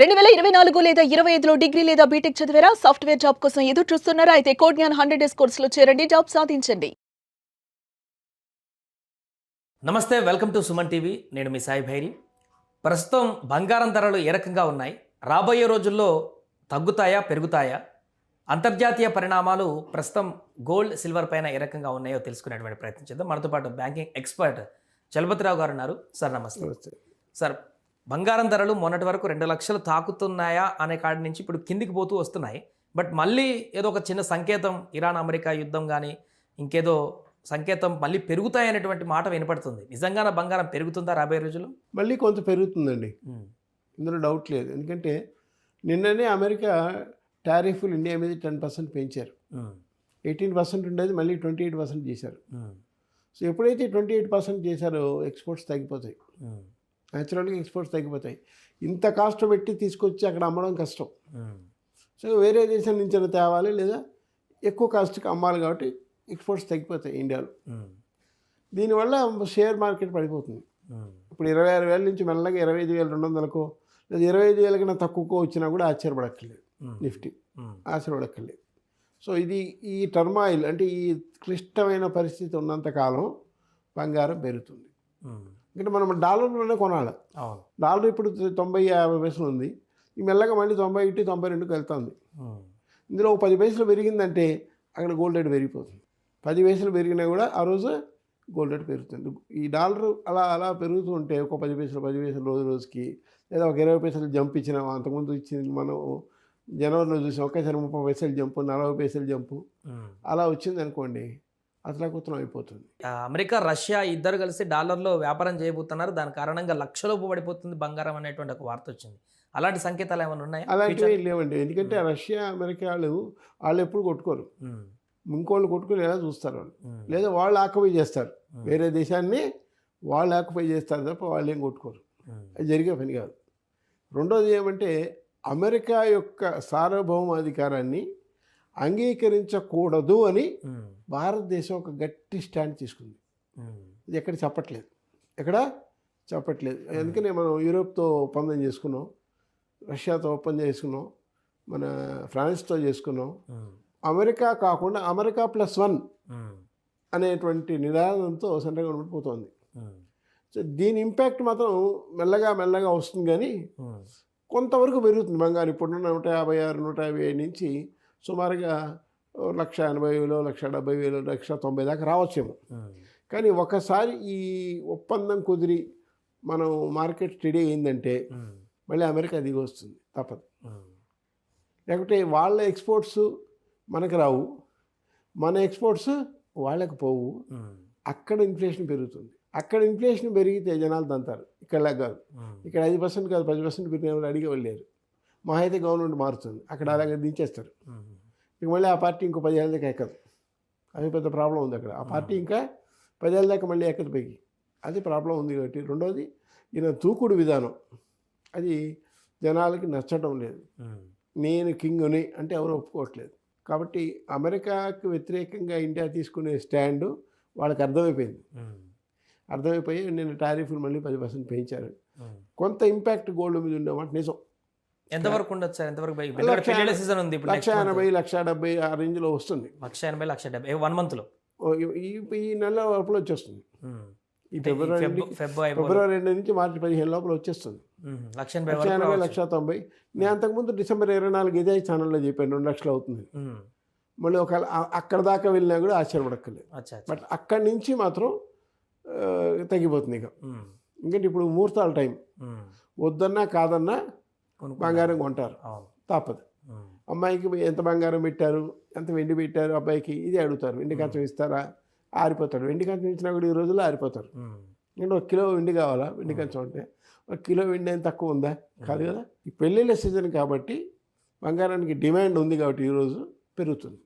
2024 లేదా 25లో డిగ్రీ లేదా బీటెక్ చదివారా? సాఫ్ట్వేర్ జాబ్ కోసం ఎదురు చూస్తున్నారా? అయితే కోడ్ జ్ఞాన్ 100 డేస్ కోర్సులో చేరండి, జాబ్ సాధించండి. నమస్తే, వెల్కమ్ టు సుమన్ టీవీ. నేను మీ సాయి భైరి. ప్రస్తుతం బంగారం ధరలు ఏ రకంగా ఉన్నాయి, రాబోయే రోజుల్లో తగ్గుతాయా పెరుగుతాయా, అంతర్జాతీయ పరిణామాలు ప్రస్తుతం గోల్డ్ సిల్వర్ పైన ఏ రకంగా ఉన్నాయో తెలుసుకునేటువంటి ప్రయత్నం చేద్దాం. మనతో పాటు బ్యాంకింగ్ ఎక్స్పర్ట్ చలపతిరావు గారు ఉన్నారు. సార్ నమస్తే. సార్, బంగారం ధరలు మొన్నటి వరకు 2 లక్షలు తాకుతున్నాయా అనే కాడి నుంచి ఇప్పుడు కిందికి పోతూ వస్తున్నాయి. బట్ మళ్ళీ ఏదో ఒక చిన్న సంకేతం, ఇరాన్ అమెరికా యుద్ధం కానీ ఇంకేదో సంకేతం మళ్ళీ పెరుగుతాయనేటువంటి మాట వినపడుతుంది. నిజంగానే బంగారం పెరుగుతుందా రాబోయే రోజుల్లో? మళ్ళీ కొంత పెరుగుతుందండి, ఇందులో డౌట్ లేదు. ఎందుకంటే నిన్ననే అమెరికా టారిఫ్లు ఇండియా మీద 10% పెంచారు. 18% ఉండేది మళ్ళీ 28% చేశారు. సో ఎప్పుడైతే 28% చేశారో ఎక్స్పోర్ట్స్ తగ్గిపోతాయి. న్యాచురల్గా ఎక్స్పోర్ట్స్ తగ్గిపోతాయి. ఇంత కాస్ట్ పెట్టి తీసుకొచ్చి అక్కడ అమ్మడం కష్టం. సో వేరే దేశం నుంచి తేవాలి లేదా ఎక్కువ కాస్ట్కి అమ్మాలి, కాబట్టి ఎక్స్పోర్ట్స్ తగ్గిపోతాయి ఇండియాలో. దీనివల్ల షేర్ మార్కెట్ పడిపోతుంది. ఇప్పుడు 26,000 నుంచి మెల్లగా 25,200కు లేదా 25,000 కన్నా తక్కువకో వచ్చినా కూడా ఆశ్చర్యపడక్కర్లేదు. నిఫ్టీ ఆశ్చర్యపడక్కర్లేదు. సో ఇది ఈ టర్మాయిల్ అంటే ఈ క్లిష్టమైన పరిస్థితి ఉన్నంతకాలం బంగారం పెరుగుతుంది. ఎందుకంటే మనం డాలర్లోనే కొనాలి. డాలర్ ఇప్పుడు 90-50 పైసలు ఉంది. ఈ మెల్లగా మళ్ళీ 91-92కి వెళ్తుంది. ఇందులో 10 పైసలు పెరిగిందంటే అక్కడ గోల్డ్ రేట్ పెరిగిపోతుంది. 10 పైసలు పెరిగినా కూడా ఆ రోజు గోల్డ్ రేట్ పెరుగుతుంది. ఈ డాలర్ అలా పెరుగుతూ ఉంటే ఒక 10 పైసలు రోజుకి లేదా ఒక 20 పైసలు జంప్ ఇచ్చినా, అంతకుముందు ఇచ్చింది మనం జనవరిలో చూసాం, ఒకేసారి 30 పైసలు జంపు, 40 పైసలు జంపు అలా వచ్చింది అనుకోండి, అతలాకుతలం అయిపోతుంది. అమెరికా రష్యా ఇద్దరు కలిసి డాలర్లో వ్యాపారం చేయబోతున్నారు. దాని కారణంగా లక్షలోపు పడిపోతుంది బంగారం అనేటువంటి ఒక వార్త వచ్చింది. అలాంటి సంకేతాలు ఏమైనా ఉన్నాయా? అలాంటివి లేవండి. ఎందుకంటే రష్యా అమెరికా వాళ్ళు ఎప్పుడు కొట్టుకోరు. ఇంకోళ్ళు కొట్టుకుని ఎలా చూస్తారు వాళ్ళు, లేదా వాళ్ళు ఆక్యుపై చేస్తారు, వేరే దేశాన్ని వాళ్ళు ఆక్యుపై చేస్తారు తప్ప వాళ్ళు ఏం కొట్టుకోరు. అది జరిగే పని కాదు. రెండోది ఏమంటే అమెరికా యొక్క సార్వభౌమాధికారాన్ని అంగీకరించకూడదు అని భారతదేశం ఒక గట్టి స్టాండ్ తీసుకుంది. ఇది ఎక్కడ చెప్పట్లేదు. అందుకనే మనం యూరోప్తో ఒప్పందం చేసుకున్నాం, రష్యాతో ఒప్పందం చేసుకున్నాం, మన ఫ్రాన్స్తో చేసుకున్నాం. అమెరికా కాకుండా అమెరికా +1 అనేటువంటి నినాదంతో సెంట్రల్ గవర్నమెంట్ పోతుంది. సో దీని ఇంపాక్ట్ మాత్రం మెల్లగా వస్తుంది, కానీ కొంతవరకు పెరుగుతుంది బంగారం. ఇప్పుడు 156, 157 నుంచి సుమారుగా 180,000, 170,000, 190,000 దాకా రావచ్చేమో. కానీ ఒకసారి ఈ ఒప్పందం కుదిరి మనం మార్కెట్ స్టడీ అయిందంటే మళ్ళీ అమెరికా దిగి వస్తుంది, తప్పదు. లేకపోతే వాళ్ళ ఎక్స్పోర్ట్స్ మనకు రావు, మన ఎక్స్పోర్ట్స్ వాళ్ళకి పోవు. అక్కడ ఇన్ఫ్లేషన్ పెరుగుతుంది. అక్కడ ఇన్ఫ్లేషన్ పెరిగితే జనాలు తంతారు. ఇక్కడ కాదు. ఇక్కడ 5% కాదు 10% పెరిగిన వాళ్ళు అడిగి వెళ్ళారు. మా అయితే గవర్నమెంట్ మారుతుంది, అక్కడ అలాగే దించేస్తారు. ఇక మళ్ళీ ఆ పార్టీ ఇంకో 10 ఏళ్ళ దాకా ఎక్కదు. అది పెద్ద ప్రాబ్లం ఉంది అక్కడ. ఆ పార్టీ ఇంకా 10 ఏళ్ళ దాకా మళ్ళీ ఎక్కదు పైకి. అది ప్రాబ్లం ఉంది. కాబట్టి రెండోది ఈయన తూకుడు విధానం అది జనాలకి నచ్చడం లేదు. నేను కింగ్ని అంటే ఎవరు ఒప్పుకోవట్లేదు. కాబట్టి అమెరికాకు వ్యతిరేకంగా ఇండియా తీసుకునే స్టాండు వాళ్ళకి అర్థమైపోయి నేను టారిఫ్లు మళ్ళీ 10% పెంచారు. కొంత ఇంపాక్ట్ గోల్డ్ మీద ఉండేమాట నిజం. ఎంతవరకు ఉండొచ్చు సార్? ఎంతవరకు? 180,000, 170,000 ఆ రేంజ్లో వస్తుంది. 180,000, 170,000 1 మంత్లో ఈ నెల లోపల వచ్చేస్తుంది. ఈ ఫిబ్రవరి 2 నుంచి మార్చి 15 లోపల వచ్చేస్తుంది. 180,000, 190,000. నేను అంతకుముందు డిసెంబర్ 24 ఇదే ఛానల్లో చెప్పాను 2 లక్షలు అవుతుంది. మళ్ళీ ఒకవేళ అక్కడ దాకా వెళ్ళినా కూడా ఆశ్చర్యపడక్కర్లేదు. బట్ అక్కడి నుంచి మాత్రం తగ్గిపోతుంది ఇక. ఎందుకంటే ఇప్పుడు ముహూర్తాల టైం, వద్దన్నా కాదన్నా బంగారం కొంటారు, తప్పదు. అమ్మాయికి ఎంత బంగారం పెట్టారు, ఎంత వెండి పెట్టారు, అబ్బాయికి ఇది అడుగుతారు. వెండి కంచం ఇస్తారా? ఆరిపోతాడు. వెండి కంచం ఇచ్చినా కూడా ఈ రోజుల్లో ఆరిపోతారు. అంటే 1 కిలో వెండి కావాలా? వెండి కంచం అంటే 1 కిలో వెండి ఏం తక్కువ ఉందా? కాదు కదా. ఈ పెళ్ళిళ్ళ సీజన్ కాబట్టి బంగారానికి డిమాండ్ ఉంది, కాబట్టి ఈరోజు పెరుగుతుంది.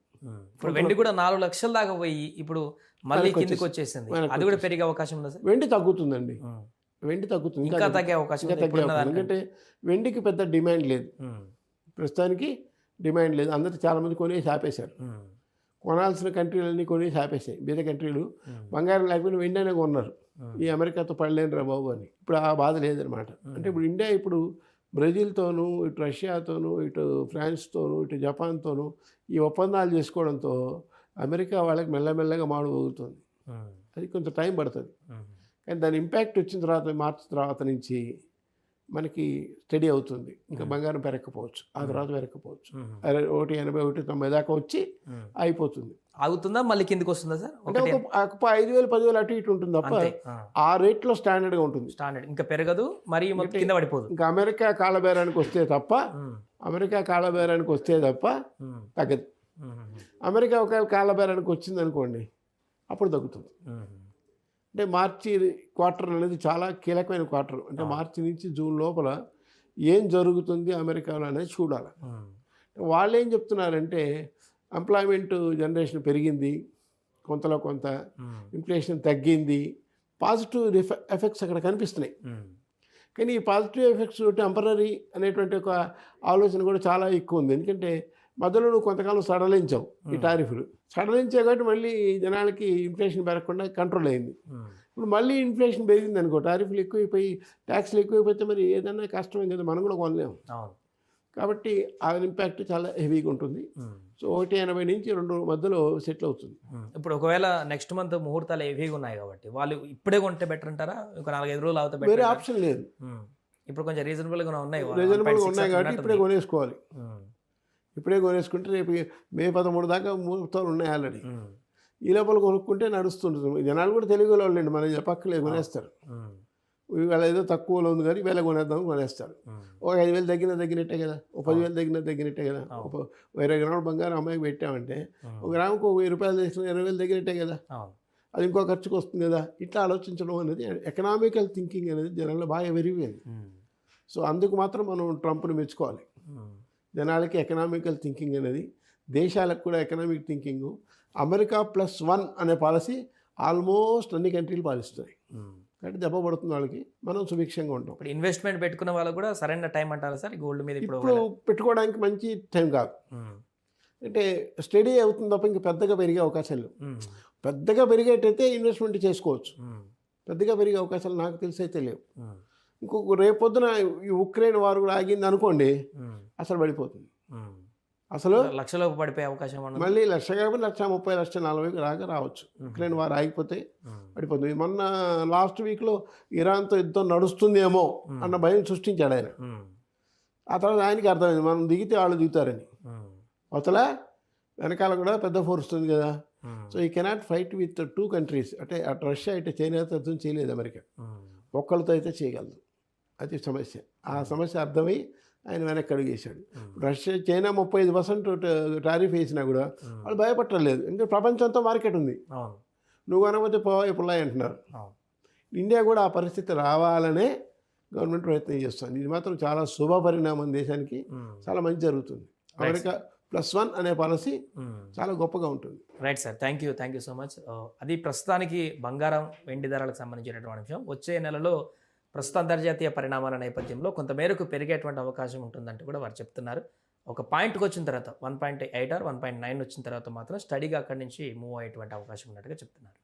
ఇప్పుడు వెండి కూడా 4 లక్షల దాకా పోయి ఇప్పుడు మళ్ళీ కిందికి వచ్చేసింది. అది కూడా పెరిగే అవకాశం ఉంది. వెండి తగ్గుతుందండి, వెండి తగ్గుతుంది, ఇంకా తగ్గే అవకాశం. ఎందుకంటే వెండికి పెద్ద డిమాండ్ లేదు ప్రస్తుతానికి. డిమాండ్ లేదు. అందరూ చాలామంది కొనేసి ఆపేశారు. కొనాల్సిన కంట్రీలన్నీ కొనేసి ఆపేసాయి. బీద కంట్రీలు బంగారం లేకపోయినా వెండి అనే కొన్నారు. ఈ అమెరికాతో పడలేను రా బాబు అని. ఇప్పుడు ఆ బాధ లేదనమాట. అంటే ఇప్పుడు ఇండియా ఇప్పుడు బ్రెజిల్తోనూ, ఇటు రష్యాతోనూ, ఇటు ఫ్రాన్స్తోనూ, ఇటు జపాన్తోనూ ఈ ఒప్పందాలు చేసుకోవడంతో అమెరికా వాళ్ళకి మెల్లమెల్లగా మాడుమోగుతుంది. అది కొంచెం టైం పడుతుంది. కానీ దాని ఇంపాక్ట్ వచ్చిన తర్వాత మార్చి తర్వాత నుంచి మనకి స్టడీ అవుతుంది. ఇంకా బంగారం పెరగకపోవచ్చు, ఆ తర్వాత పెరగకపోవచ్చు. 1.80, 1.90 దాకా వచ్చి అయిపోతుంది. ఆగుతుందా మళ్ళీ కిందికి వస్తుందా సార్? అంటే ఒక 5,000, 10,000 అటు ఇటు ఉంటుంది తప్ప ఆ రేట్లో స్టాండర్డ్గా ఉంటుంది. స్టాండర్డ్ ఇంకా పెరగదు, మరి కింద పడిపోదు. ఇంకా అమెరికా కాళ్ళబేరానికి వస్తే తప్ప తగ్గదు. అమెరికా ఒకవేళ కాళ్ళబేరానికి వచ్చింది అనుకోండి, అప్పుడు తగ్గుతుంది. అంటే మార్చి క్వార్టర్ అనేది చాలా కీలకమైన క్వార్టర్. అంటే మార్చి నుంచి జూన్ లోపల ఏం జరుగుతుంది అమెరికాలో అనేది చూడాలి. వాళ్ళు ఏం చెప్తున్నారంటే ఎంప్లాయ్మెంట్ జనరేషన్ పెరిగింది, కొంతలో కొంత ఇన్ఫ్లేషన్ తగ్గింది, పాజిటివ్ ఎఫెక్ట్స్ అక్కడ కనిపిస్తున్నాయి. కానీ ఈ పాజిటివ్ ఎఫెక్ట్స్ టెంపరీ అనేటువంటి ఒక ఆలోచన కూడా చాలా ఎక్కువ ఉంది. ఎందుకంటే మధ్యలో నువ్వు కొంతకాలం సడలించావు ఈ టారిఫ్లు, సడలించావు కాబట్టి మళ్ళీ జనాలకి ఇన్ఫ్లేషన్ పెరగకుండా కంట్రోల్ అయింది. ఇప్పుడు మళ్ళీ ఇన్ఫ్లేషన్ పెరిగింది అనుకో, టారిఫ్లు ఎక్కువైపోయి, ట్యాక్స్లు ఎక్కువైపోతే మరి ఏదైనా కష్టమే కదా, మనం కూడా కొనలేము. కాబట్టి ఆ ఇంపాక్ట్ చాలా హెవీగా ఉంటుంది. సో 1.80 నుంచి 2 మధ్యలో సెటిల్ అవుతుంది. ఇప్పుడు ఒకవేళ నెక్స్ట్ మంత్ ముహూర్తాలు హెవీగా ఉన్నాయి కాబట్టి వాళ్ళు ఇప్పుడే కొంటే బెటర్ అంటారా? ఒక 4-5 రోజులు అవుతా బెటర్? వేరే ఆప్షన్ లేదు. ఇప్పుడు కొంచెం రీజనబుల్గా ఉన్నాయి కాబట్టి ఇప్పుడే కొనేసుకోవాలి. ఇప్పుడే కొనేసుకుంటే రేపు మే 13 దాకా ముహూర్తాలు ఉన్నాయి ఆల్రెడీ. ఈ లోపల కొనుక్కుంటే నడుస్తుంటుంది. జనాలు కూడా తెలుగులో వాళ్ళండి, మనం చెప్పక్కలేదు, కొనేస్తారు. ఇవాళ ఏదో తక్కువలో ఉంది కానీ వేళ కొనేద్దాం కొనేస్తారు. ఒక 5,000 తగ్గినట్టే కదా, ఒక 10,000 తగ్గినట్టే కదా. ఒక 20 గ్రాముల బంగారం అమ్మాయికి పెట్టామంటే ఒక గ్రాముకు 1,000 రూపాయలు తీసుకుని 20,000 తగ్గినట్టే కదా, అది ఇంకో ఖర్చుకు వస్తుంది కదా. ఇట్లా ఆలోచించడం అనేది ఎకనామికల్ థింకింగ్ అనేది జనాల్లో బాగా పెరిగిపోయింది. సో అందుకు మాత్రం మనం ట్రంప్ని మెచ్చుకోవాలి. జనాలకి ఎకనామికల్ థింకింగ్ అనేది, దేశాలకు కూడా ఎకనామిక్ థింకింగ్. అమెరికా +1 అనే పాలసీ ఆల్మోస్ట్ అన్ని కంట్రీలు పాలిస్తున్నాయి. కాబట్టి దెబ్బ పడుతుంది వాళ్ళకి, మనం సుభిక్షంగా ఉంటాం. ఇప్పుడు ఇన్వెస్ట్మెంట్ పెట్టుకున్న వాళ్ళకి కూడా సరైన టైం అంటారా సార్ గోల్డ్ మీద? ఇప్పుడు పెట్టుకోవడానికి మంచి టైం కాదు. అంటే స్టడీ అవుతుంది తప్ప ఇంకా పెద్దగా పెరిగే అవకాశాలు లేవు. పెద్దగా పెరిగేటైతే ఇన్వెస్ట్మెంట్ చేసుకోవచ్చు. పెద్దగా పెరిగే అవకాశాలు నాకు తెలిసి అయితే లేవు. ఇంకొక రేపొద్దున ఈ ఉక్రెయిన్ వారు కూడా ఆగింది అనుకోండి, అసలు పడిపోతుంది. అసలు లక్షలోపు పడిపోయే అవకాశం మళ్ళీ 1,00,000 కాబట్టి 1,30,000, 1,40,000 దాకా రావచ్చు. ఉక్రెయిన్ వారు ఆగిపోతే పడిపోతుంది. మొన్న లాస్ట్ వీక్లో ఇరాన్తో యుద్ధం నడుస్తుందేమో అన్న భయం సృష్టించాడు ఆయన. ఆ తర్వాత ఆయనకి అర్థమైంది మనం దిగితే వాళ్ళు దిగుతారని. అవతల వెనకాల కూడా పెద్ద ఫోర్స్ ఉంది కదా. సో ఈ కెనాట్ ఫైట్ విత్ 2 కంట్రీస్. అంటే అటు రష్యా ఇటు చైనాతో యుద్ధం చేయలేదు అమెరికా, ఒక్కళ్ళతో అయితే చేయగలదు. అది సమస్య. ఆ సమస్య అర్థమై ఆయన వెనక్కి అడుగేశాడు. రష్యా చైనా 35% టారిఫ్ వేసినా కూడా వాళ్ళు భయపట్టలేదు. ఎందుకంటే ప్రపంచంతో మార్కెట్ ఉంది, నువ్వు కొనకపోతే పోయి పుల్లాయి అంటున్నారు. ఇండియా కూడా ఆ పరిస్థితి రావాలనే గవర్నమెంట్ ప్రయత్నం చేస్తుంది. ఇది మాత్రం చాలా శుభ పరిణామం, దేశానికి చాలా మంచి జరుగుతుంది. అమెరికా +1 అనే పాలసీ చాలా గొప్పగా ఉంటుంది. Right sir, thank you so much. అది ప్రస్తుతానికి బంగారం వెండి ధరలకు సంబంధించినటువంటి అంశం. వచ్చే నెలలో ప్రస్తుత అంతర్జాతీయ పరిణామాల నేపథ్యంలో కొంతమేరకు పెరిగేటువంటి అవకాశం ఉంటుందంటూ కూడా వారు చెప్తున్నారు. ఒక పాయింట్కి వచ్చిన తర్వాత 1.8 or 1.9 వచ్చిన తర్వాత మాత్రం స్టడీగా అక్కడి నుంచి మూవ్ అయ్యేటువంటి అవకాశం ఉన్నట్టుగా చెప్తున్నారు.